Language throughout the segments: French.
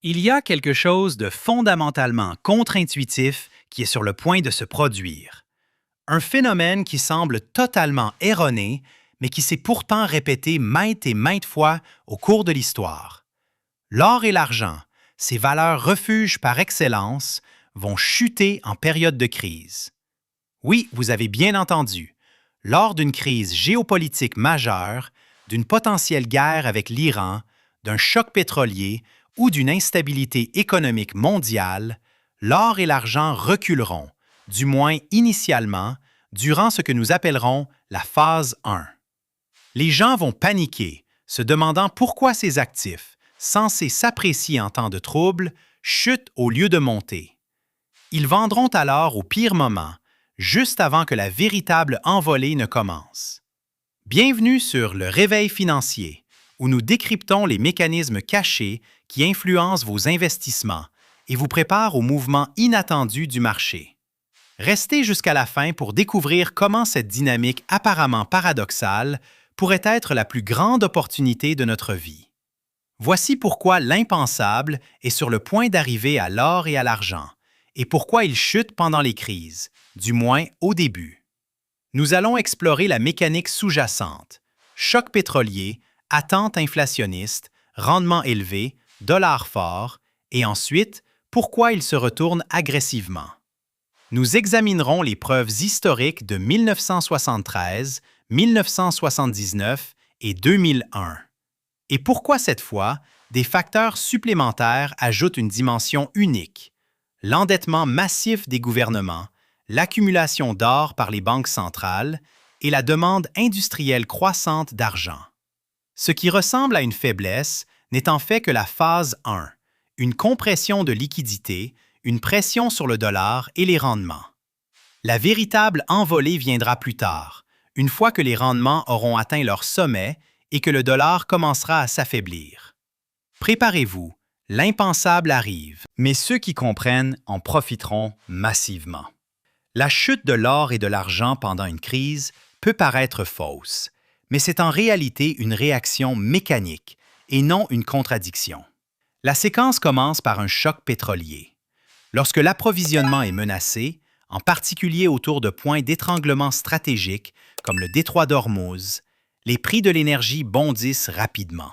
Il y a quelque chose de fondamentalement contre-intuitif qui est sur le point de se produire. Un phénomène qui semble totalement erroné, mais qui s'est pourtant répété maintes et maintes fois au cours de l'histoire. L'or et l'argent, ces valeurs refuges par excellence, vont chuter en période de crise. Oui, vous avez bien entendu. Lors d'une crise géopolitique majeure, d'une potentielle guerre avec l'Iran, d'un choc pétrolier ou d'une instabilité économique mondiale, l'or et l'argent reculeront, du moins initialement, durant ce que nous appellerons la phase 1. Les gens vont paniquer, se demandant pourquoi ces actifs, censés s'apprécier en temps de trouble, chutent au lieu de monter. Ils vendront alors au pire moment, juste avant que la véritable envolée ne commence. Bienvenue sur Le Réveil financier, où nous décryptons les mécanismes cachés qui influencent vos investissements et vous préparent aux mouvements inattendus du marché. Restez jusqu'à la fin pour découvrir comment cette dynamique apparemment paradoxale pourrait être la plus grande opportunité de notre vie. Voici pourquoi l'impensable est sur le point d'arriver à l'or et à l'argent, et pourquoi il chute pendant les crises, du moins au début. Nous allons explorer la mécanique sous-jacente, choc pétrolier, attente inflationniste, rendement élevé, dollar fort, et ensuite, pourquoi il se retourne agressivement. Nous examinerons les preuves historiques de 1973, 1979 et 2001. Et pourquoi cette fois, des facteurs supplémentaires ajoutent une dimension unique: l'endettement massif des gouvernements, l'accumulation d'or par les banques centrales et la demande industrielle croissante d'argent. Ce qui ressemble à une faiblesse n'est en fait que la phase 1, une compression de liquidités, une pression sur le dollar et les rendements. La véritable envolée viendra plus tard, une fois que les rendements auront atteint leur sommet et que le dollar commencera à s'affaiblir. Préparez-vous, l'impensable arrive, mais ceux qui comprennent en profiteront massivement. La chute de l'or et de l'argent pendant une crise peut paraître fausse, mais c'est en réalité une réaction mécanique et non une contradiction. La séquence commence par un choc pétrolier. Lorsque l'approvisionnement est menacé, en particulier autour de points d'étranglement stratégiques comme le détroit d'Ormuz, les prix de l'énergie bondissent rapidement.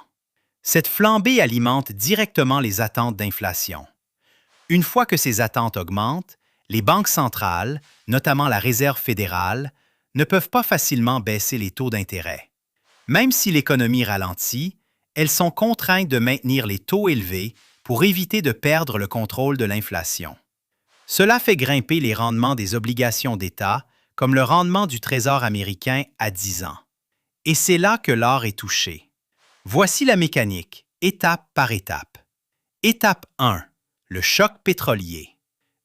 Cette flambée alimente directement les attentes d'inflation. Une fois que ces attentes augmentent, les banques centrales, notamment la Réserve fédérale, ne peuvent pas facilement baisser les taux d'intérêt. Même si l'économie ralentit, elles sont contraintes de maintenir les taux élevés pour éviter de perdre le contrôle de l'inflation. Cela fait grimper les rendements des obligations d'État, comme le rendement du Trésor américain à 10 ans. Et c'est là que l'or est touché. Voici la mécanique, étape par étape. Étape 1. Le choc pétrolier.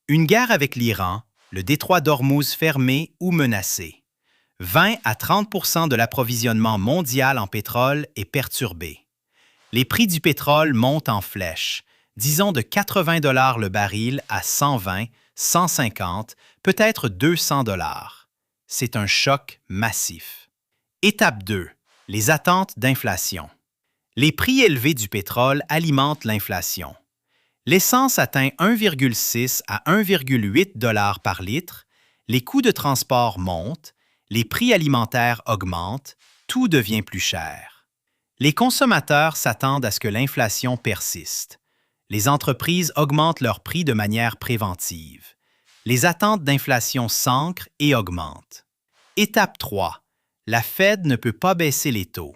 Une guerre avec l'Iran, le détroit d'Ormuz fermé ou menacé. 20 à 30 % de l'approvisionnement mondial en pétrole est perturbé. Les prix du pétrole montent en flèche, disons de 80 $ le baril à 120, 150, peut-être 200 $. C'est un choc massif. Étape 2. Les attentes d'inflation. Les prix élevés du pétrole alimentent l'inflation. L'essence atteint 1,6 à 1,8 $ par litre, les coûts de transport montent, les prix alimentaires augmentent, tout devient plus cher. Les consommateurs s'attendent à ce que l'inflation persiste. Les entreprises augmentent leurs prix de manière préventive. Les attentes d'inflation s'ancrent et augmentent. Étape 3. La Fed ne peut pas baisser les taux.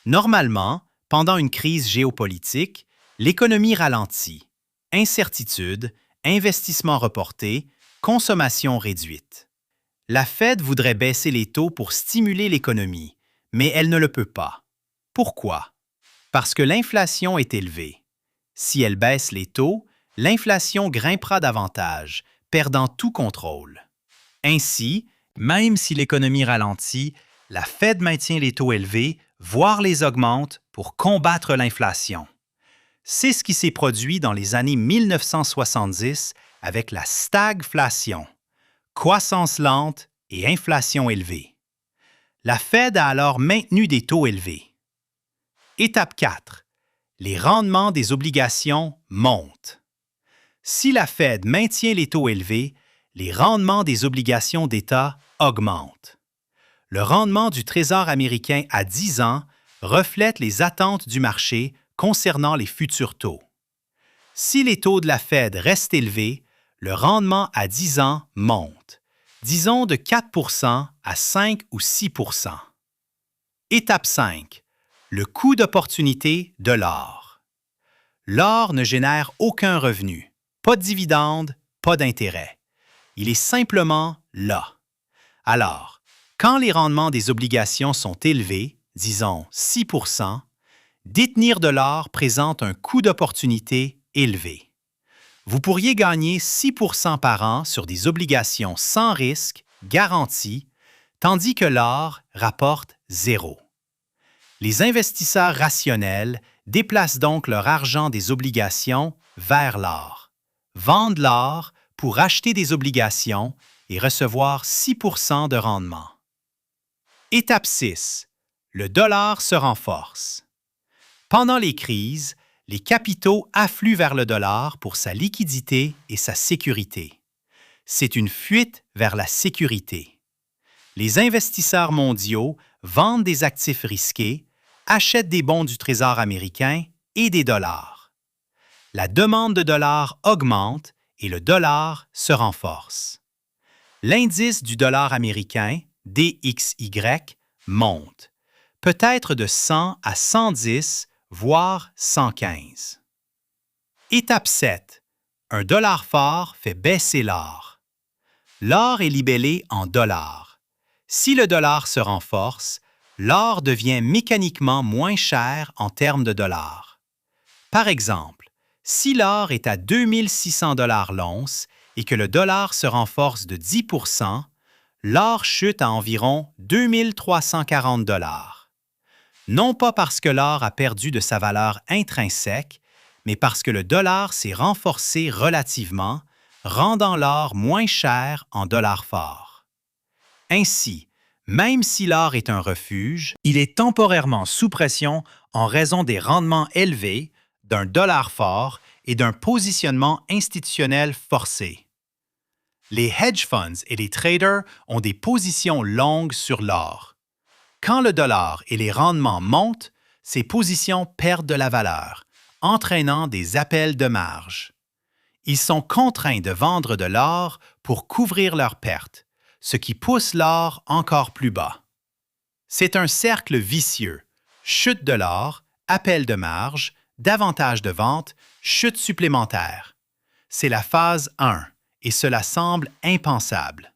Normalement, pendant une crise géopolitique, l'économie ralentit. Incertitude, investissements reportés, consommation réduite. La Fed voudrait baisser les taux pour stimuler l'économie, mais elle ne le peut pas. Pourquoi? Parce que l'inflation est élevée. Si elle baisse les taux, l'inflation grimpera davantage, perdant tout contrôle. Ainsi, même si l'économie ralentit, la Fed maintient les taux élevés, voire les augmente pour combattre l'inflation. C'est ce qui s'est produit dans les années 1970 avec la stagflation, croissance lente et inflation élevée. La Fed a alors maintenu des taux élevés. Étape 4. Les rendements des obligations montent. Si la Fed maintient les taux élevés, les rendements des obligations d'État augmentent. Le rendement du Trésor américain à 10 ans reflète les attentes du marché concernant les futurs taux. Si les taux de la Fed restent élevés, le rendement à 10 ans monte, disons de 4 à 5 ou 6 Étape 5. Le coût d'opportunité de l'or. L'or ne génère aucun revenu, pas de dividendes, pas d'intérêt. Il est simplement là. Alors, quand les rendements des obligations sont élevés, disons 6 détenir de l'or présente un coût d'opportunité élevé. Vous pourriez gagner 6 par an sur des obligations sans risque, garanties, tandis que l'or rapporte 0. Les investisseurs rationnels déplacent donc leur argent des obligations vers l'or, vendent l'or pour acheter des obligations et recevoir 6 de rendement. Étape 6. Le dollar se renforce. Pendant les crises, les capitaux affluent vers le dollar pour sa liquidité et sa sécurité. C'est une fuite vers la sécurité. Les investisseurs mondiaux vendent des actifs risqués, achètent des bons du Trésor américain et des dollars. La demande de dollars augmente et le dollar se renforce. L'indice du dollar américain, DXY, monte, peut-être de 100 à 110, voire 115. Étape 7. Un dollar fort fait baisser l'or. L'or est libellé en dollars. Si le dollar se renforce, l'or devient mécaniquement moins cher en termes de dollars. Par exemple, si l'or est à 2600 $ l'once et que le dollar se renforce de 10 %, l'or chute à environ 2340 $. Non pas parce que l'or a perdu de sa valeur intrinsèque, mais parce que le dollar s'est renforcé relativement, rendant l'or moins cher en dollars forts. Ainsi, même si l'or est un refuge, il est temporairement sous pression en raison des rendements élevés, d'un dollar fort et d'un positionnement institutionnel forcé. Les hedge funds et les traders ont des positions longues sur l'or. Quand le dollar et les rendements montent, ces positions perdent de la valeur, entraînant des appels de marge. Ils sont contraints de vendre de l'or pour couvrir leurs pertes, ce qui pousse l'or encore plus bas. C'est un cercle vicieux. Chute de l'or, appel de marge, davantage de vente, chute supplémentaire. C'est la phase 1 et cela semble impensable.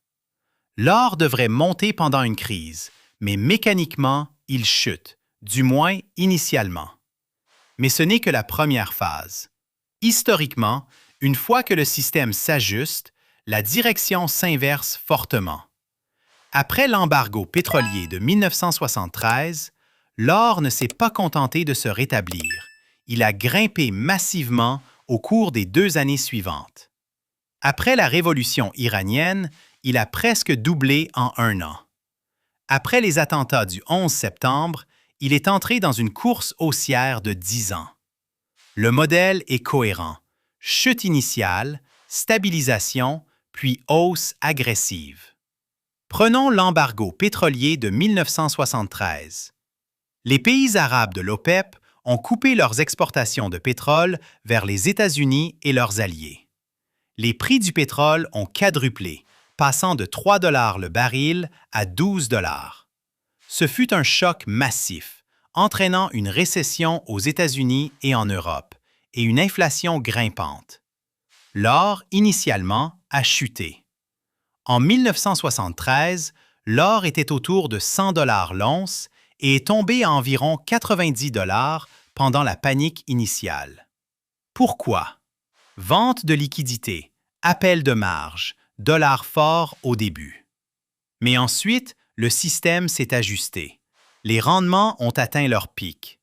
L'or devrait monter pendant une crise, mais mécaniquement, il chute, du moins initialement. Mais ce n'est que la première phase. Historiquement, une fois que le système s'ajuste, la direction s'inverse fortement. Après l'embargo pétrolier de 1973, l'or ne s'est pas contenté de se rétablir. Il a grimpé massivement au cours des 2 années suivantes. Après la révolution iranienne, il a presque doublé en 1 an. Après les attentats du 11 septembre, il est entré dans une course haussière de 10 ans. Le modèle est cohérent. Chute initiale, stabilisation, puis hausse agressive. Prenons l'embargo pétrolier de 1973. Les pays arabes de l'OPEP ont coupé leurs exportations de pétrole vers les États-Unis et leurs alliés. Les prix du pétrole ont quadruplé, passant de 3 $ le baril à 12 $. Ce fut un choc massif, entraînant une récession aux États-Unis et en Europe, et une inflation grimpante. L'or, initialement, a chuté. En 1973, l'or était autour de 100 $ l'once et est tombé à environ 90 $ pendant la panique initiale. Pourquoi? Vente de liquidités, appel de marge, dollars forts au début. Mais ensuite, le système s'est ajusté. Les rendements ont atteint leur pic.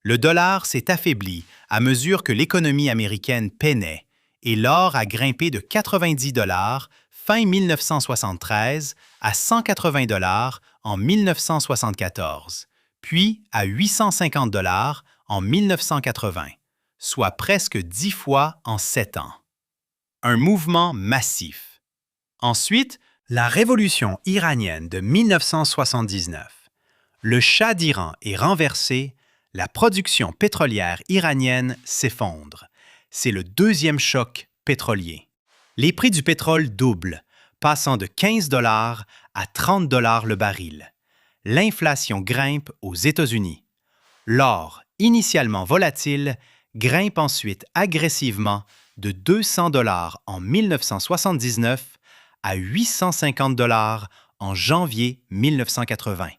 Le dollar s'est affaibli à mesure que l'économie américaine peinait et l'or a grimpé de 90 $ fin 1973 à 180 $ en 1974, puis à 850 $ en 1980, soit presque 10 fois en 7 ans. Un mouvement massif. Ensuite, la révolution iranienne de 1979. Le Shah d'Iran est renversé, la production pétrolière iranienne s'effondre. C'est le deuxième choc pétrolier. Les prix du pétrole doublent, passant de 15 $ à 30 $ le baril. L'inflation grimpe aux États-Unis. L'or, initialement volatile, grimpe ensuite agressivement de 200 $ en 1979 à 850 $ en janvier 1980.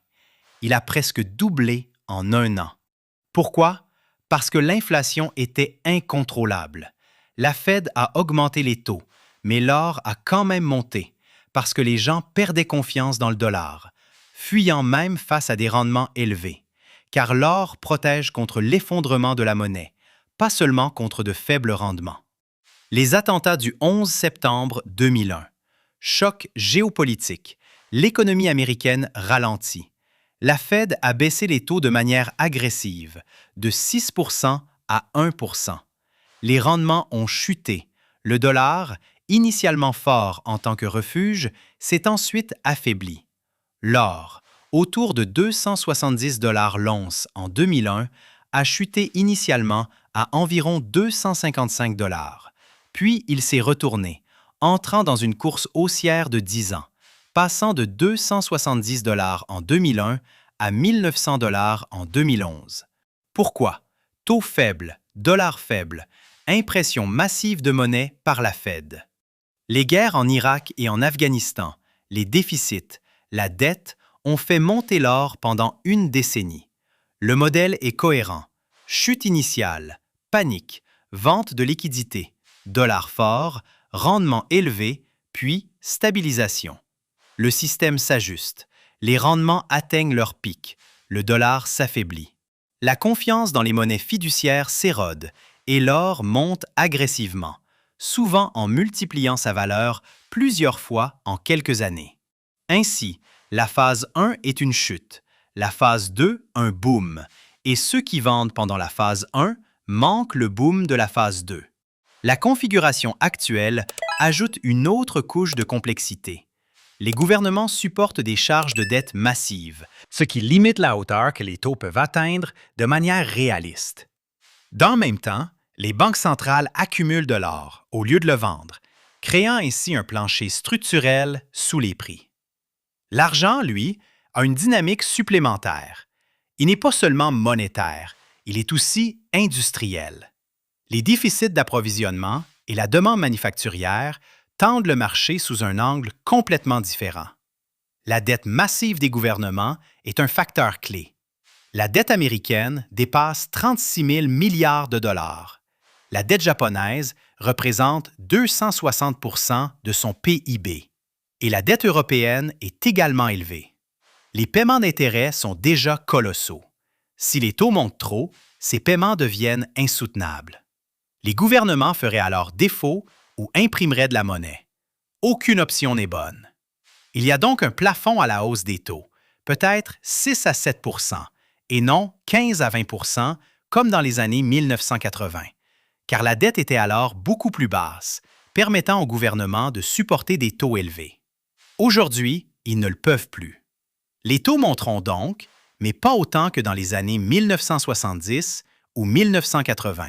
Il a presque doublé en un an. Pourquoi? Parce que l'inflation était incontrôlable. La Fed a augmenté les taux, mais l'or a quand même monté parce que les gens perdaient confiance dans le dollar, fuyant même face à des rendements élevés, car l'or protège contre l'effondrement de la monnaie, pas seulement contre de faibles rendements. Les attentats du 11 septembre 2001. Choc géopolitique. L'économie américaine ralentit. La Fed a baissé les taux de manière agressive, de 6 % à 1 %. Les rendements ont chuté. Le dollar, initialement fort en tant que refuge, s'est ensuite affaibli. L'or, autour de 270 $ l'once en 2001, a chuté initialement à environ 255 $. Puis il s'est retourné, entrant dans une course haussière de 10 ans, passant de 270 $ en 2001 à 1900 $ en 2011. Pourquoi? Taux faible, dollar faible, impression massive de monnaie par la Fed. Les guerres en Irak et en Afghanistan, les déficits, la dette ont fait monter l'or pendant une décennie. Le modèle est cohérent. Chute initiale, panique, vente de liquidités, dollar fort, rendement élevé, puis stabilisation. Le système s'ajuste. Les rendements atteignent leur pic. Le dollar s'affaiblit. La confiance dans les monnaies fiduciaires s'érode et l'or monte agressivement, souvent en multipliant sa valeur plusieurs fois en quelques années. Ainsi, la phase 1 est une chute, la phase 2 un boom, et ceux qui vendent pendant la phase 1 manquent le boom de la phase 2. La configuration actuelle ajoute une autre couche de complexité. Les gouvernements supportent des charges de dette massives, ce qui limite la hauteur que les taux peuvent atteindre de manière réaliste. Dans le même temps, les banques centrales accumulent de l'or au lieu de le vendre, créant ainsi un plancher structurel sous les prix. L'argent, lui, a une dynamique supplémentaire. Il n'est pas seulement monétaire, il est aussi industriel. Les déficits d'approvisionnement et la demande manufacturière tendent le marché sous un angle complètement différent. La dette massive des gouvernements est un facteur clé. La dette américaine dépasse 36 000 milliards de dollars. La dette japonaise représente 260 % de son PIB. Et la dette européenne est également élevée. Les paiements d'intérêt sont déjà colossaux. Si les taux montent trop, ces paiements deviennent insoutenables. Les gouvernements feraient alors défaut ou imprimeraient de la monnaie. Aucune option n'est bonne. Il y a donc un plafond à la hausse des taux, peut-être 6 à 7 % et non 15 à 20 % comme dans les années 1980, car la dette était alors beaucoup plus basse, permettant au gouvernement de supporter des taux élevés. Aujourd'hui, ils ne le peuvent plus. Les taux monteront donc, mais pas autant que dans les années 1970 ou 1980.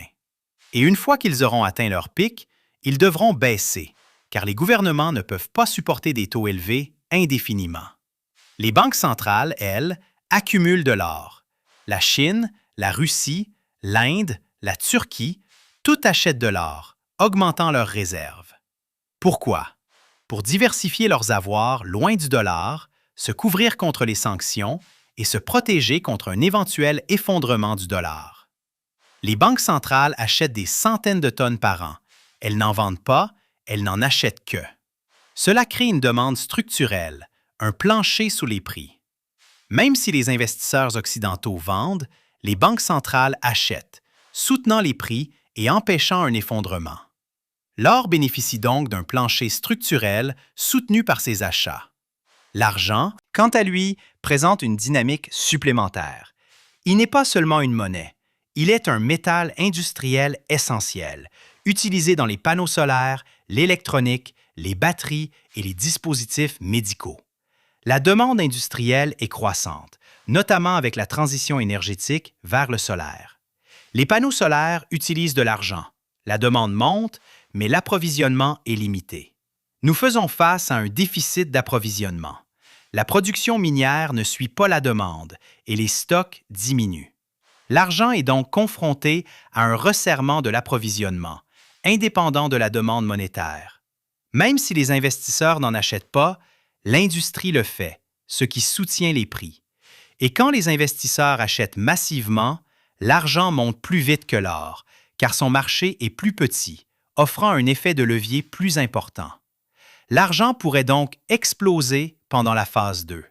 Et une fois qu'ils auront atteint leur pic, ils devront baisser, car les gouvernements ne peuvent pas supporter des taux élevés indéfiniment. Les banques centrales, elles, accumulent de l'or. La Chine, la Russie, l'Inde, la Turquie, tout achètent de l'or, augmentant leurs réserves. Pourquoi? Pour diversifier leurs avoirs loin du dollar, se couvrir contre les sanctions et se protéger contre un éventuel effondrement du dollar. Les banques centrales achètent des centaines de tonnes par an. Elles n'en vendent pas, elles n'en achètent que. Cela crée une demande structurelle, un plancher sous les prix. Même si les investisseurs occidentaux vendent, les banques centrales achètent, soutenant les prix et empêchant un effondrement. L'or bénéficie donc d'un plancher structurel soutenu par ces achats. L'argent, quant à lui, présente une dynamique supplémentaire. Il n'est pas seulement une monnaie, Il est un métal industriel essentiel, utilisé dans les panneaux solaires, l'électronique, les batteries et les dispositifs médicaux. La demande industrielle est croissante, notamment avec la transition énergétique vers le solaire. Les panneaux solaires utilisent de l'argent. La demande monte, mais l'approvisionnement est limité. Nous faisons face à un déficit d'approvisionnement. La production minière ne suit pas la demande et les stocks diminuent. L'argent est donc confronté à un resserrement de l'approvisionnement, indépendant de la demande monétaire. Même si les investisseurs n'en achètent pas, l'industrie le fait, ce qui soutient les prix. Et quand les investisseurs achètent massivement, l'argent monte plus vite que l'or, car son marché est plus petit, offrant un effet de levier plus important. L'argent pourrait donc exploser pendant la phase 2.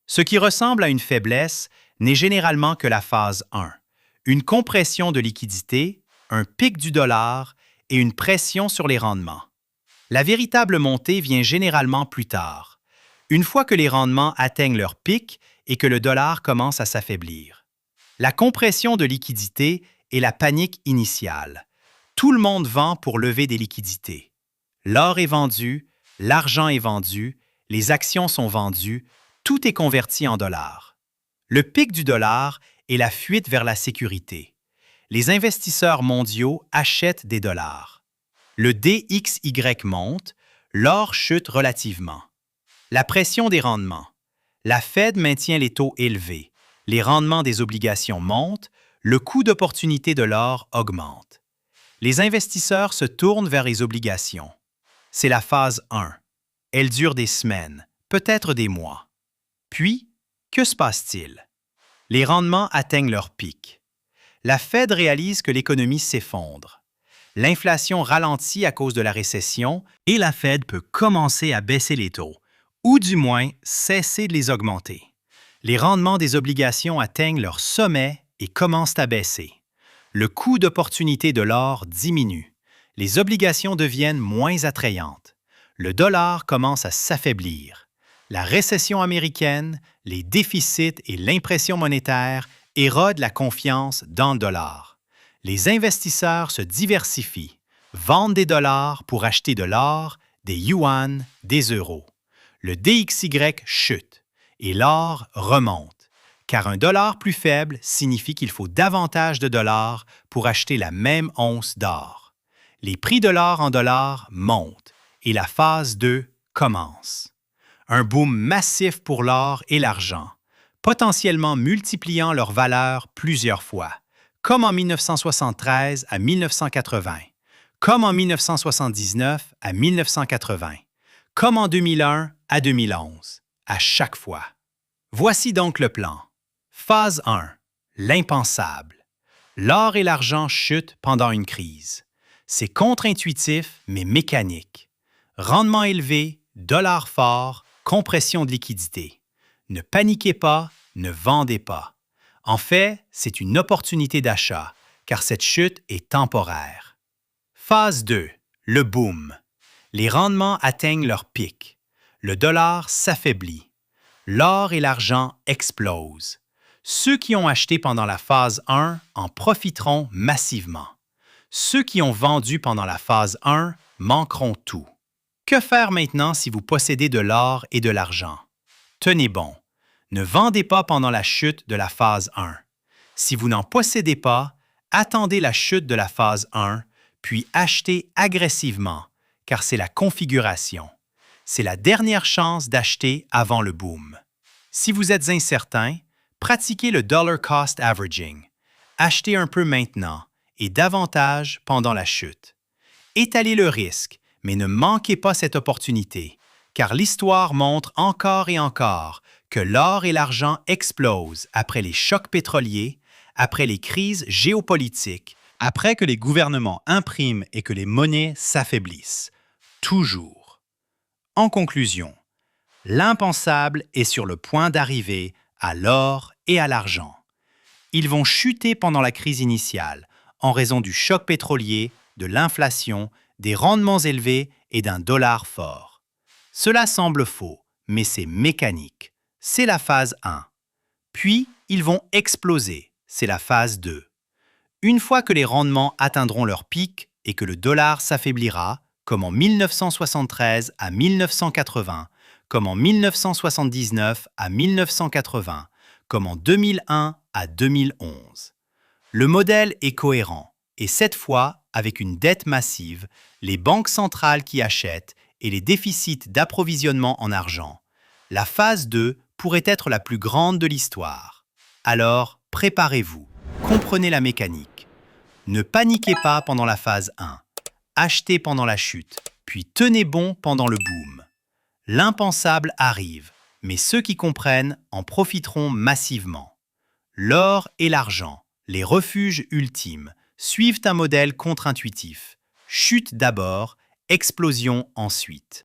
Ce qui ressemble à une faiblesse n'est généralement que la phase 1, une compression de liquidité, un pic du dollar et une pression sur les rendements. La véritable montée vient généralement plus tard, une fois que les rendements atteignent leur pic et que le dollar commence à s'affaiblir. La compression de liquidité est la panique initiale. Tout le monde vend pour lever des liquidités. L'or est vendu, l'argent est vendu, les actions sont vendues, tout est converti en dollars. Le pic du dollar est la fuite vers la sécurité. Les investisseurs mondiaux achètent des dollars. Le DXY monte, l'or chute relativement. La pression des rendements. La Fed maintient les taux élevés. Les rendements des obligations montent, le coût d'opportunité de l'or augmente. Les investisseurs se tournent vers les obligations. C'est la phase 1. Elle dure des semaines, peut-être des mois. Puis, que se passe-t-il? Les rendements atteignent leur pic. La Fed réalise que l'économie s'effondre. L'inflation ralentit à cause de la récession et la Fed peut commencer à baisser les taux, ou du moins cesser de les augmenter. Les rendements des obligations atteignent leur sommet et commencent à baisser. Le coût d'opportunité de l'or diminue. Les obligations deviennent moins attrayantes. Le dollar commence à s'affaiblir. La récession américaine, les déficits et l'impression monétaire érodent la confiance dans le dollar. Les investisseurs se diversifient, vendent des dollars pour acheter de l'or, des yuan, des euros. Le DXY chute et l'or remonte, car un dollar plus faible signifie qu'il faut davantage de dollars pour acheter la même once d'or. Les prix de l'or en dollars montent et la phase 2 commence. Un boom massif pour l'or et l'argent, potentiellement multipliant leur valeur plusieurs fois, comme en 1973 à 1980, comme en 1979 à 1980, comme en 2001 à 2011, à chaque fois. Voici donc le plan. Phase 1. L'impensable. L'or et l'argent chutent pendant une crise. C'est contre-intuitif, mais mécanique. Rendement élevé, dollar fort, compression de liquidité. Ne paniquez pas, ne vendez pas. En fait, c'est une opportunité d'achat, car cette chute est temporaire. Phase 2. Le boom. Les rendements atteignent leur pic. Le dollar s'affaiblit. L'or et l'argent explosent. Ceux qui ont acheté pendant la phase 1 en profiteront massivement. Ceux qui ont vendu pendant la phase 1 manqueront tout. Que faire maintenant si vous possédez de l'or et de l'argent? Tenez bon. Ne vendez pas pendant la chute de la phase 1. Si vous n'en possédez pas, attendez la chute de la phase 1, puis achetez agressivement, car c'est la configuration. C'est la dernière chance d'acheter avant le boom. Si vous êtes incertain, pratiquez le dollar cost averaging. Achetez un peu maintenant et davantage pendant la chute. Étalez le risque, mais ne manquez pas cette opportunité, car l'histoire montre encore et encore que l'or et l'argent explosent après les chocs pétroliers, après les crises géopolitiques, après que les gouvernements impriment et que les monnaies s'affaiblissent. Toujours. En conclusion, l'impensable est sur le point d'arriver à l'or et à l'argent. Ils vont chuter pendant la crise initiale en raison du choc pétrolier, de l'inflation, des rendements élevés et d'un dollar fort. Cela semble faux, mais c'est mécanique. C'est la phase 1. Puis, ils vont exploser. C'est la phase 2. Une fois que les rendements atteindront leur pic et que le dollar s'affaiblira, comme en 1973 à 1980, comme en 1979 à 1980, comme en 2001 à 2011. Le modèle est cohérent, et cette fois, avec une dette massive, les banques centrales qui achètent et les déficits d'approvisionnement en argent. La phase 2 pourrait être la plus grande de l'histoire. Alors, préparez-vous, comprenez la mécanique. Ne paniquez pas pendant la phase 1. Achetez pendant la chute, puis tenez bon pendant le boom. L'impensable arrive, mais ceux qui comprennent en profiteront massivement. L'or et l'argent, les refuges ultimes, suivent un modèle contre-intuitif. Chute d'abord, explosion ensuite.